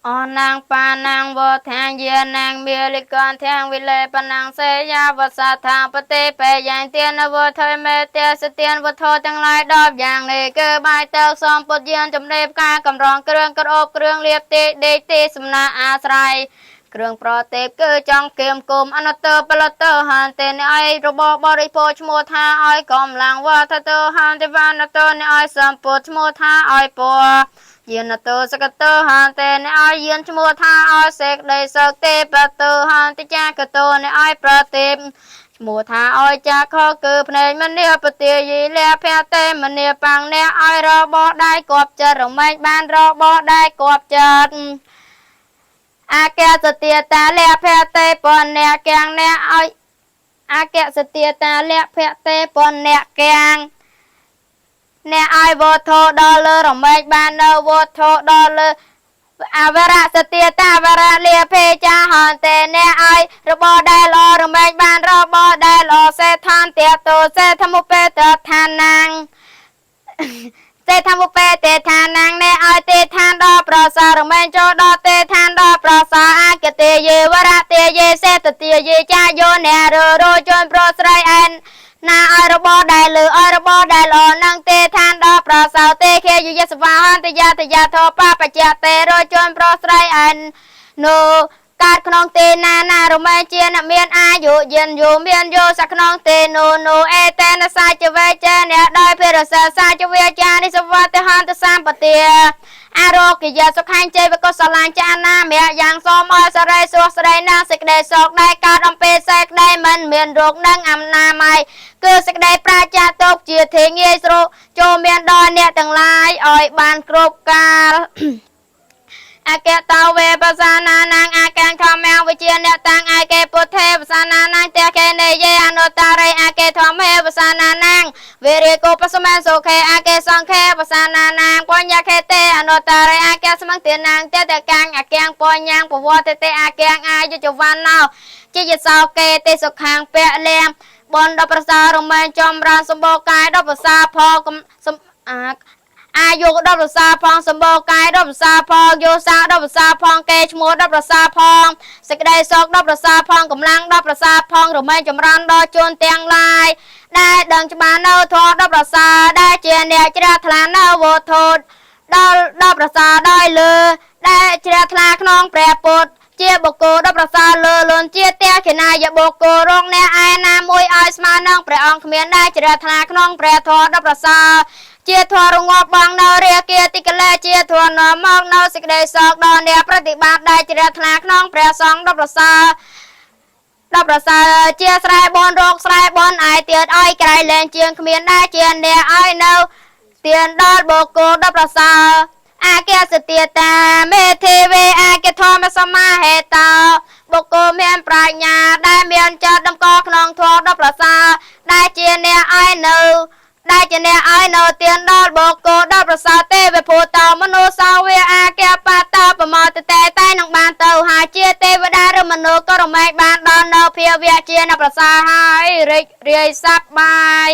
nàng pa nàng vô thang dìa nàng bia lì con thang vi lệ pa nàng xe ya vô sa thang pa tê pe yang tiên vô thời mê tê se tiên vô thô tăng lai đọc yang nì cơ bài tơ xóm bột yên chấm đếp ca cầm rong krương cơ ốp krương liệp tê đê tê sum na a srai krương pro tê cơ trong kiềm cùng anh tơ pa tơ hàn tê nê ai robot body po chmô tha ai cầm lang vô tha tơ hàn tê van tơ nê ai xóm bột chmô tha ai po yên tơ sắc tơ hàn tê nê ai yên chmô tha ai sek đầy sắc tê pa tơ hàn tê cha cơ tơ nê ai pra tê mùa tha oi cha khó cư này mình nè bờ tiề gì lẹ phe tê mình nè bằng nè oi rô bò đai cọp chợ rồng mấy ban rô bò đai cọp chợ a kẹ sờ tiề ta lẹ phe tê pon nè kẹng nè oi a kẹ sờ tiề ta lẹ phe tê pon nè kẹng nè oi vô thô đo lơ rồng mấy ban đâu vô thô đo lơ avara setia ta avara lia phe cha hòn tê nè ai robo đai lo rồi mấy ban robo đai lo xe than tiệt tổ xe tham mục pe tê than nàng xe tham mục pe tê than nàng nè ai tê than đo pro sa rồi mấy cho đo tê than đo pro sa a cái tê ye vara tê ye xe tê ye cha vô nè rồi chôn pro srai an na ai robo đai lư ai robo đai lo năng tê than đo pro sa tê khe yu yes va han tê ya thô pa pa cha tê rồi chôn pro srai an noកាតក្នុងទេណាណារមែជាអ្នកមានអាយុយិនយូមានយោសក្នុងទេនូអេតេនសាចវេចេអ្នកដោយភិរសសាចវេចានិសវតហន្តសម្បទាអរោគិយសុខាញ់ជ័យកុសលាចាណាមៈយ៉ាងសូមអសរិសុស្រីណាសេចក្តីសោកដែលកើតអំពីសេចក្តីមិនមានរោគនឹងអំណាម័យគឺសេចក្តីប្រជាទុកជាធេងាយស្រួលចូលមានដល់អ្នកទាំងឡាយឲ្យបានគ្រប់កាលអាកេតវេបសាណានាងអាកានខមៀងវិជាអ្នកតាំងអាកេពុទ្ធេបសាណានាងតេកេនេយេអនុតារេអាកេធមេបសាណានាងវេរិកោបសមេសុខេអាកេសង្ខេបសាណានាងបញ្ញាខេតេអនុតារេអាកេសមង្ទានាងតេតកាំងអាកាំងបញ្ញាងពវតតេអាកាំងអាយុចវណ្ណោជាយសោកេតេសុខាងពៈលៀងបនដល់ប្រសារមែនចំរានសម្បោកាយដល់ប្រសាផលអាយុដល់ប្រសាផងសម្បោកាយដល់ប្រសាផងយោសាដល់ប្រសាផងកេឈ្មោះដល់ប្រសាផងសេចក្តីសោកដល់ប្រសាផងកម្លាំងដល់ប្រសាផងរមែងចម្រើនដល់ជួនទាំងឡាយដែលដឹងច្បាស់នៅធម៌ដល់ប្រសាដែលជាអ្នកជ្រះថ្លានៅវត្ថុដល់ប្រសាដោយលើដែលជ្រះថ្លាក្នុងព្រះពុទ្ធជាបុគ្គលដល់ប្រសាលើលន់ជាទេខេណាយបុគ្គលរងអ្នកឯណាមួយឲ្យស្មើនឹងព្រះអង្គគ្មានដែលជ្រះថ្លាក្នុងព្រះធម៌ដល់ប្រសាជាធម៌រងាប់បងនៅរាគាតិកលេជាធម៌នាំមកនៅសេចក្តីសោកដល់អ្នកប្រតិបត្តិដែលជ្រះថ្លាក្នុងព្រះសង្ឃដល់ប្រសាជាស្រែបនរោគស្រែបនឯទៀតឲ្យក្រៃលែងជាងគ្មានដែលជាអ្នកឲ្យនៅទៀនដល់បុគ្គលដល់ប្រសាអាកេសទាតាមេទេវេអាកេធម្មសមាហេតោបុគ្គលមានប្រាជ្ញាដែលមានចិត្តដំកល់ក្នុងធម៌ដល់ប្រសាដែលជាអ្នកឲ្យនៅទៀនដល់បុគ្គលដល់ប្រសាទេវភូតោមនុស្សសាវេអាកេបតោប្រមោទតេតែនឹងបានទៅហើយជាទេវតាឬមនុស្សក៏រមែងបានដល់នៅភាវៈជាអ្នកប្រសាហើយរីករាយសប្បាយ